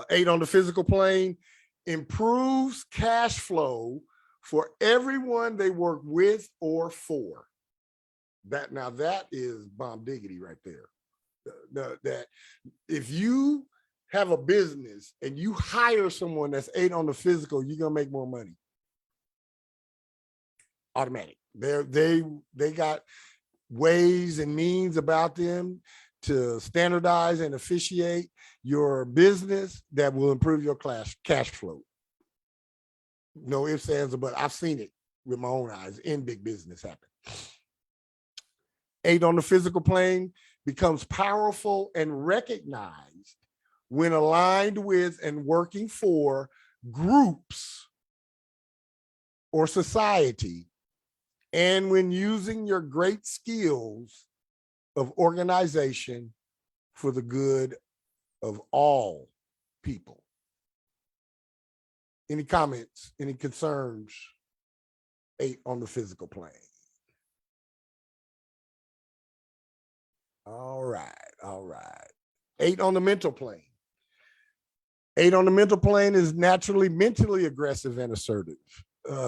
8 on the physical plane improves cash flow for everyone they work with or for. That is bomb diggity right there. That if you have a business and you hire someone that's 8 on the physical, you're gonna make more money. Automatic. They got ways and means about them to standardize and officiate your business that will improve your cash flow. No ifs, ands, or buts. I've seen it with my own eyes in big business happen. 8 on the physical plane becomes powerful and recognized when aligned with and working for groups or society, and when using your great skills of organization for the good of all people. Any comments, any concerns? 8 on the physical plane. All right. 8 on the mental plane. 8 on the mental plane is naturally mentally aggressive and assertive.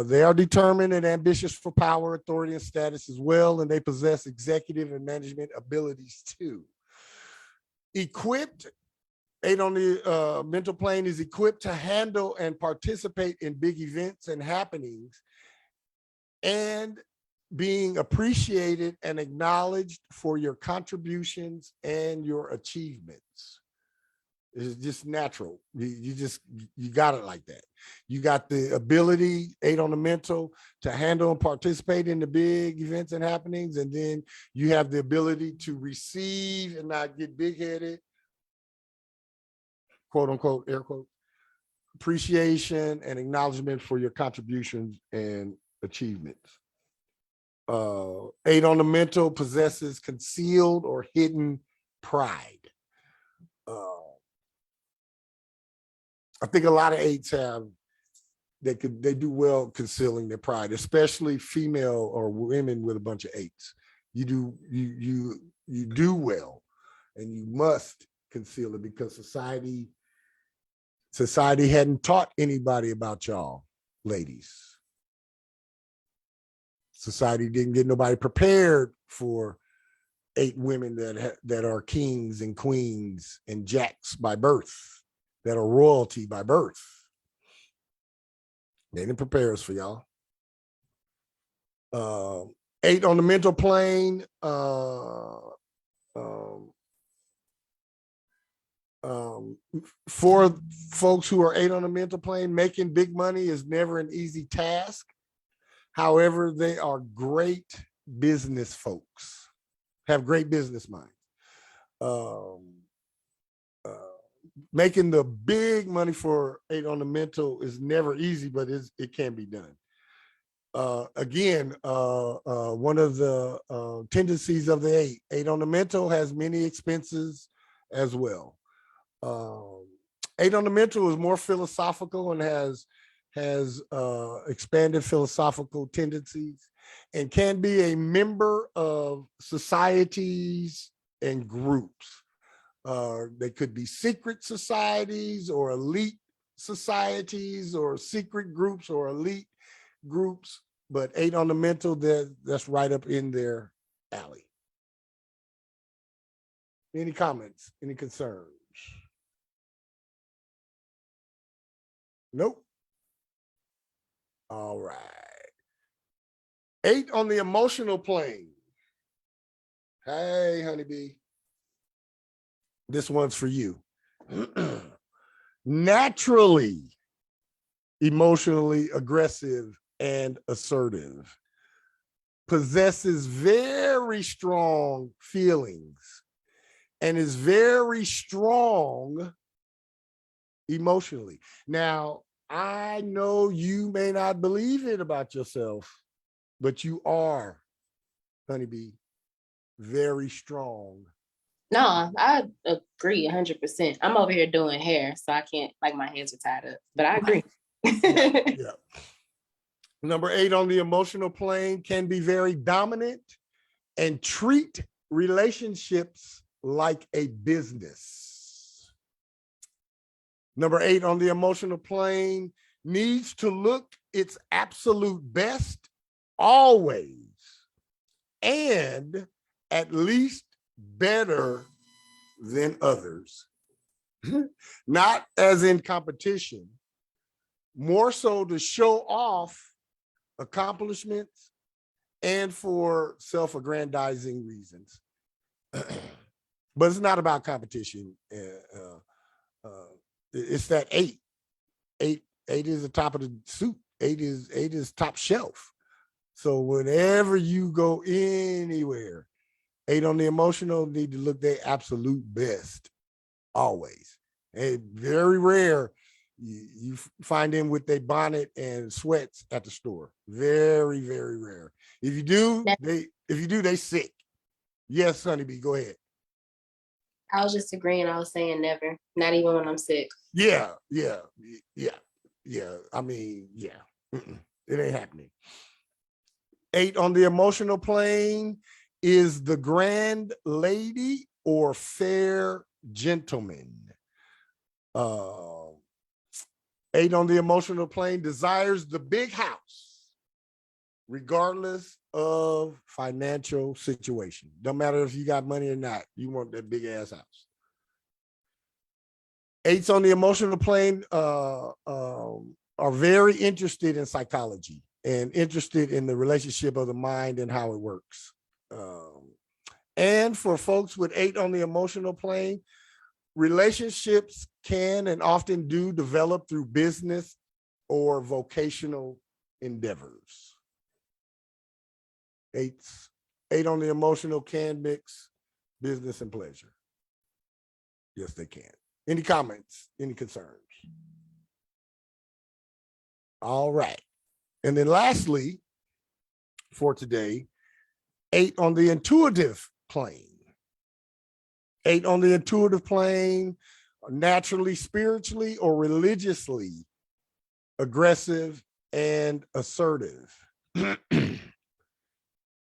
They are determined and ambitious for power, authority, and status as well, and they possess executive and management abilities too. Equipped, 8 on the mental plane is equipped to handle and participate in big events and happenings, and being appreciated and acknowledged for your contributions and your achievements. It's just natural. You got it like that. You got the ability, 8 on the mental, to handle and participate in the big events and happenings. And then you have the ability to receive and not get big-headed, quote unquote, air quote, appreciation and acknowledgement for your contributions and achievements. 8 on the mental possesses concealed or hidden pride. I think a lot of 8s have, they do well concealing their pride, especially female or women with a bunch of 8s. You do well, and you must conceal it because society hadn't taught anybody about y'all, ladies. Society didn't get nobody prepared for 8 women that are kings and queens and jacks by birth, that are royalty by birth. They didn't prepare us for y'all. 8 on the mental plane. For folks who are 8 on the mental plane, making big money is never an easy task. However, they are great business folks, have great business minds. Making the big money for 8 on the mental is never easy, but it can be done. Again, one of the tendencies of the 8 on the mental has many expenses as well. 8 on the mental is more philosophical and has expanded philosophical tendencies and can be a member of societies and groups. They could be secret societies or elite societies or secret groups or elite groups, but 8 on the mental, that's right up in their alley. Any comments, any concerns? Nope. All right. 8 on the emotional plane. Hey, honeybee. This one's for you. Naturally emotionally aggressive and assertive, possesses very strong feelings, and is very strong emotionally. Now, I know you may not believe it about yourself, but you are, honeybee, very strong. No, I agree 100%. I'm over here doing hair, so I can't, like, my hands are tied up, but I agree. Yeah. Number 8 on the emotional plane can be very dominant and treat relationships like a business. Number 8 on the emotional plane needs to look its absolute best always, and at least better than others. Not as in competition, more so to show off accomplishments and for self-aggrandizing reasons. But it's not about competition. It's that 8. 8 is the top of the soup. 8 is top shelf. So whenever you go anywhere, 8 on the emotional need to look their absolute best always. And very rare you find them with their bonnet and sweats at the store. Very, very rare. If you do, they sick. Yes, honeybee, go ahead. I was just agreeing. I was saying never, not even when I'm sick. Yeah. I mean, yeah, it ain't happening. 8 on the emotional plane is the grand lady or fair gentleman. 8 on the emotional plane desires the big house, regardless of financial situation. Don't matter if you got money or not, you want that big ass house. 8s on the emotional plane are very interested in psychology and interested in the relationship of the mind and how it works. And for folks with 8 on the emotional plane, Relationships can and often do develop through business or vocational endeavors. Eight on the emotional can mix business and pleasure. Yes, they can. Any comments? Any concerns? All right. And then lastly, for today, 8 on the intuitive plane. 8 on the intuitive plane, naturally, spiritually, or religiously aggressive and assertive.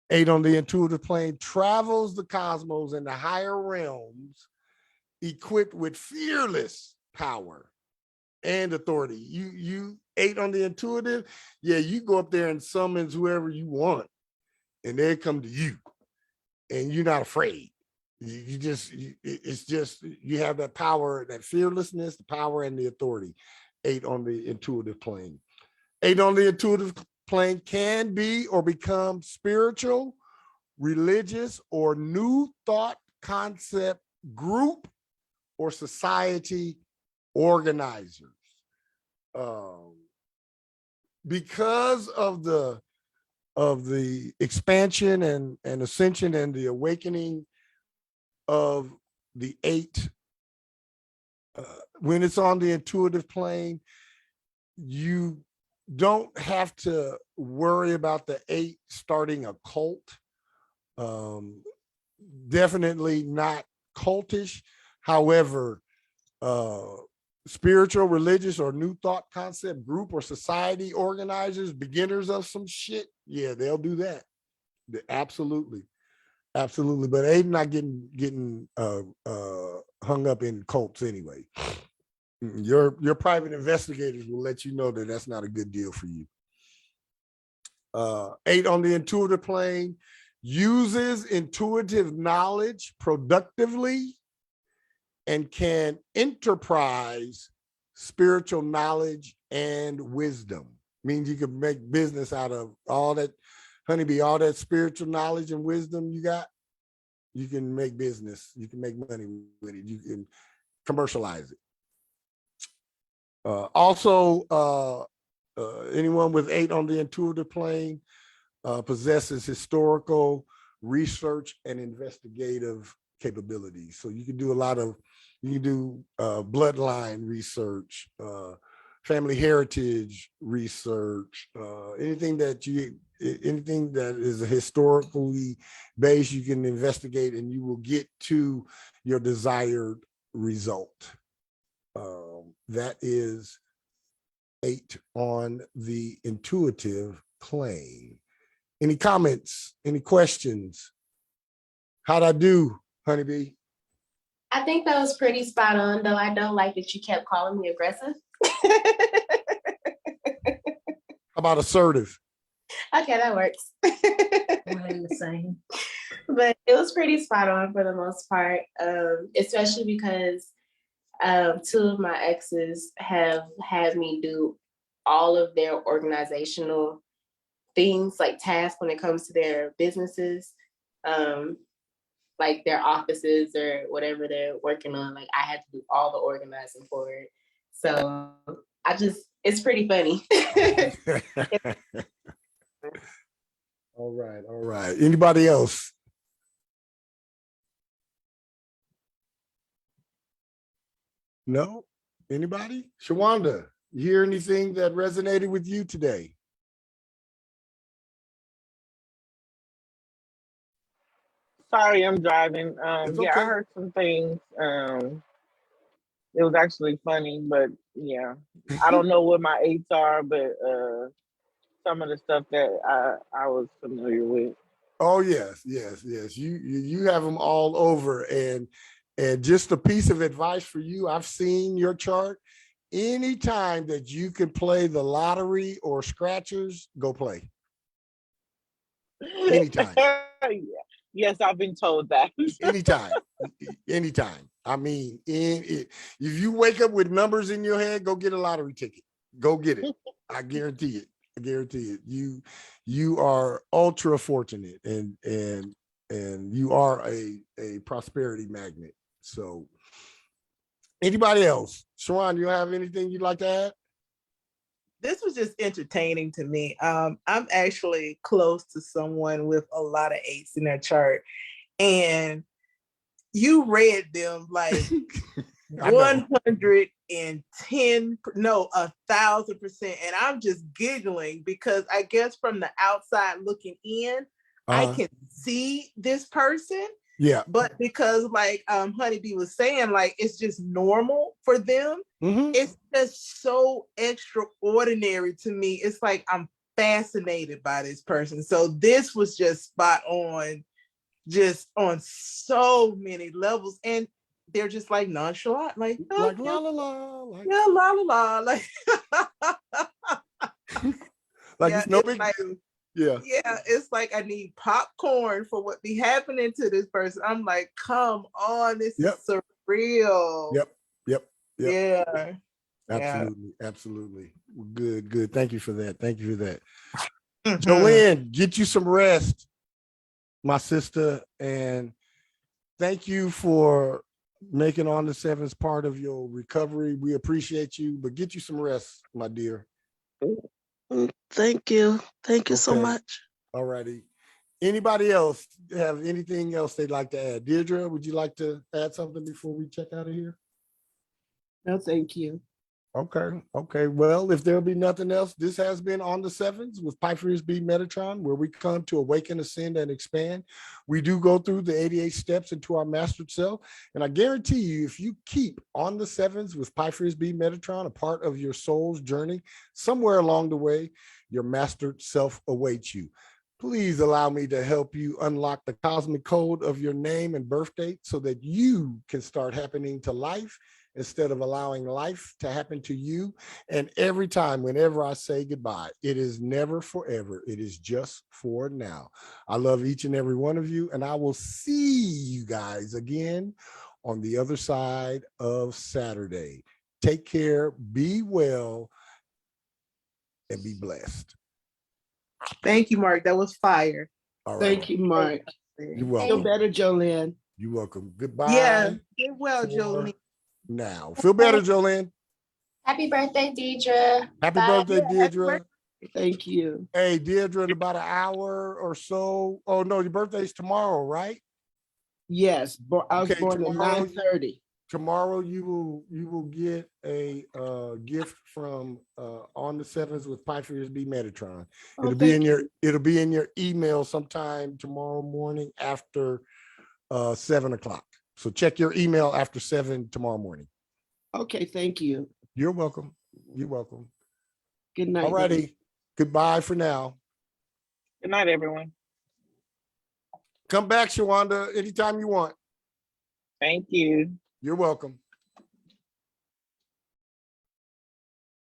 8 on the intuitive plane travels the cosmos in the higher realms, equipped with fearless power and authority. You 8 on the intuitive, yeah, you go up there and summons whoever you want, and they come to you, and you're not afraid. It's just you have that power, that fearlessness, the power, and the authority. 8 on the intuitive plane. 8 on the intuitive plane can be or become spiritual, religious, or new thought concept group or society organizers. Because of the expansion and ascension and the awakening of the 8, when it's on the intuitive plane, you don't have to worry about the 8 starting a cult. Definitely not cultish. However, spiritual, religious, or new thought concept group or society organizers, beginners of some shit, yeah, they'll do that. Absolutely. But 8 not getting hung up in cults anyway. Your private investigators will let you know that that's not a good deal for you. 8 on the intuitive plane uses intuitive knowledge productively and can enterprise spiritual knowledge and wisdom. Means you can make business out of all that, honeybee, all that spiritual knowledge and wisdom you got. You can make business. You can make money with it. You can commercialize it. Also, anyone with 8 on the intuitive plane possesses historical research and investigative capabilities. So you can do bloodline research, family heritage research, anything that is historically based, you can investigate and you will get to your desired result. That is 8 on the intuitive plane. Any comments? Any questions? How'd I do, honeybee? I think that was pretty spot on, though I don't like that you kept calling me aggressive. How about assertive? Okay, that works. The same. But it was pretty spot on for the most part, especially because 2 of my exes have had me do all of their organizational things, like tasks when it comes to their businesses, like their offices or whatever they're working on. Like I had to do all the organizing for it. So it's pretty funny. All right. Anybody else? No? Anybody? Shawanda, you hear anything that resonated with you today? Sorry, I'm driving. It's Yeah, okay. I heard some things. It was actually funny, but yeah, I don't know what my 8s are, but some of the stuff that I was familiar with. Oh yes. You have them all over, and just a piece of advice for you. I've seen your chart. Anytime that you can play the lottery or scratchers, go play. Anytime. Yeah. Yes, I've been told that. Anytime. I mean, if you wake up with numbers in your head, go get a lottery ticket. Go get it. I guarantee it. You are ultra fortunate, and you are a prosperity magnet. So Anybody else? Sharon, you have anything you'd like to add? This was just entertaining to me. I'm actually close to someone with a lot of eights in their chart, and you read them like I know. 110, no, 1,000%. And I'm just giggling because I guess from the outside looking in, I can see this person. Yeah. But because like Honeybee was saying, like it's just normal for them. It's just so extraordinary to me. It's like I'm fascinated by this person. So this was just spot on, just on so many levels. And they're just like nonchalant, like, oh, Like yeah, la la la, like, yeah, la la la, like like yeah, it's no big like, deal. Yeah. yeah, it's like I need popcorn for what be happening to this person. I'm like, come on, this Yep. is surreal. Yep. Yeah. Absolutely. Absolutely. Good. Thank you for that. Mhm. Jolene, get you some rest, my sister, and thank you for making On the Sevens part of your recovery. We appreciate you, but get you some rest, my dear. Thank you. Thank you so Okay. much. All righty. Anybody else have anything else they'd like to add? Deirdre, would you like to add something before we check out of here? No, thank you. Okay. Well, if there'll be nothing else, this has been On the Sevens with Pythias B. Metatron, where we come to awaken, ascend, and expand. We do go through the 88 steps into our mastered self. And I guarantee you, if you keep On the Sevens with Pythias B. Metatron a part of your soul's journey, somewhere along the way, your mastered self awaits you. Please allow me to help you unlock the cosmic code of your name and birth date so that you can start happening to life instead of allowing life to happen to you. And every time, whenever I say goodbye, it is never forever. It is just for now. I love each and every one of you, and I will see you guys again on the other side of Saturday. Take care, be well, and be blessed. Thank you, Mark. That was fire. All right. Thank you, Mark. You're Feel welcome. better, Jolene. You're welcome. Goodbye. Yeah, get well, for Jolene. Now. Feel better, Jolene. Happy birthday, Deidre. Happy Bye. birthday, Deirdre. Thank you. Hey, Deirdre, in about an hour or so. Oh, no, your birthday's tomorrow, right? Yes, I was Okay, born at tomorrow- 9:30. Tomorrow you will get a gift from On the Sevens with Pythias B. Metatron. Oh, It'll be in your email sometime tomorrow morning after 7 o'clock. So check your email after 7 tomorrow morning. Okay, thank you. You're welcome. Good night. All righty. Goodbye for now. Good night, everyone. Come back, Shawanda, anytime you want. Thank you. You're welcome.